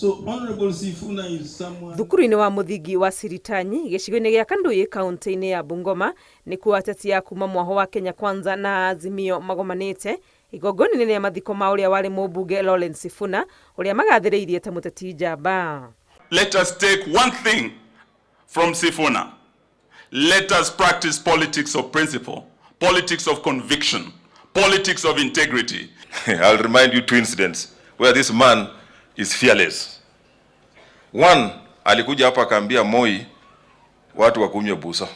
So Honorable Sifuna is someone... Thukuru-inĩ wa mũthingi wa Siritanyi gĩcigo-inĩ gĩa Kandui kaunti-inĩ ya Bungoma nĩkuo ateti a kuma mwaho wa Kenya Kwanza na Azimio magomanĩte igongona-inĩ rĩa mathiko ma ũrĩa warĩ mũmbunge Lawrence Sifuna ũrĩa magathĩrĩirie ta mũteti njamba. Let us take one thing from Sifuna. Let us practice politics of principle, politics of conviction, politics of integrity. I'll remind you two incidents where this man is fearless. One, alikuja hapa akaambia Moi watu wakunywe busa.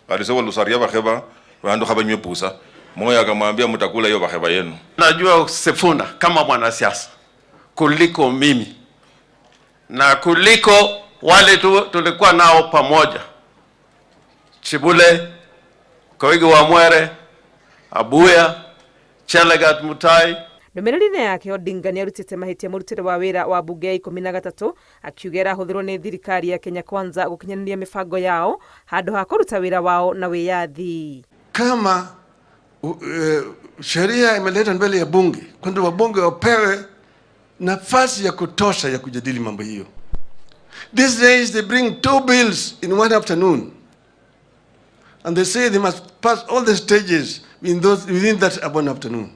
Alisema lusaria baheba, waando kabanywe busa. Moi akamwambia mtakula hiyo baheba yenu. Najua Sifuna kama mwanasiasa kuliko mimi na kuliko wale tulikuwa nao pamoja. Chibule, Koigi wa Mwere, Abuya, Chelagat Mutai. Ndomereri yake Odinga ni arutite mahitia murutire wa wira wa bunge ya 13 akiugera huthirwo ni thirikari ya Kenya Kwanza gukinyaniria mifango yao handu ha kuruta wira wao na wiyathi. Kama sheria imeleta mbele ya bunge, kwamba wabunge wapewe nafasi ya kutosha ya kujadili mambo hiyo. These days they bring 2 bills in one afternoon. And they say they must pass all the stages within that one afternoon.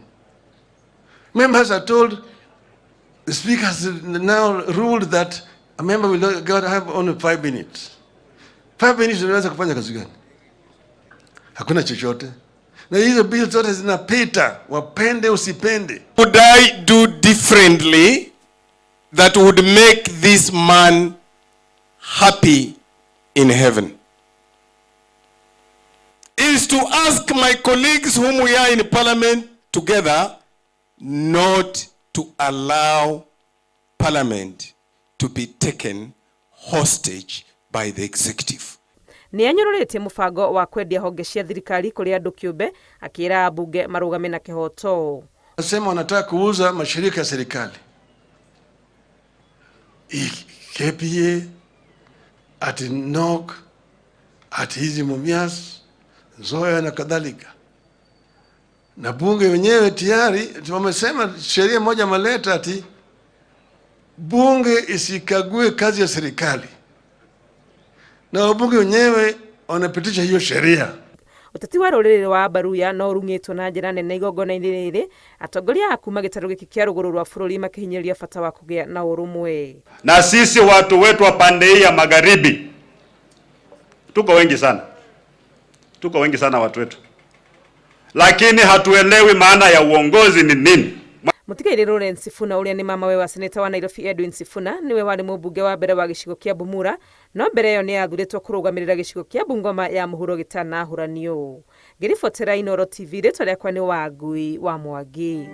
Members are told, the speaker has now ruled that a member will not have only 5 minutes. 5 minutes unaweza kufanya kazi gani? Hakuna chochote. Na hizo bills zote zinapita, wapende usipende. Would I do differently that would make this man happy in heaven? Is to ask my colleagues whom we are in parliament together not to allow parliament to be taken hostage by the executive. Ni anyororete mufango wa kwendia honge cia thirikari kuri andu kiumbe akira bunge marugame na kihoto. Nasema wanataka kuuza mashirika ya serikali. KPA, ati NOC, ati hizi Mumias, Zoya na kadhalika. Na bunge wenyewe tayari wamesema sheria moja maleta ati bunge isikague kazi ya serikali. Na wabunge wenyewe wanapitisha hiyo sheria. Uteti wa rũrĩrĩ wa Baruya no rungĩtwo na njĩra nene igongona-inĩ rĩrĩ, atongoria a kuma gĩtarũ gĩkĩ kĩa rũgũrũ rwa bũrũri makihinyiria bata wa kũgĩa na ũrũmwe. Na sisi watu wetu wa pande hii ya magharibi tuko wengi sana. Tuko wengi sana watu wetu. Lakini hatuelewi maana ya uongozi ni nini. Mutigaire Lawrence Sifuna uria ni mama we wa seneta wa Nairobi Edwin Sifuna niwe wari mũmbunge wa mbere wa gĩcigo kĩa Bumura, no mbere yo ni athuritwo kũrũgamĩrĩra gĩcigo kĩa Bungoma ya mũhuro gĩtanahuranio. Ngĩribotera Inooro TV rĩtwa rĩakwa nĩ Wangui wa Mwangi.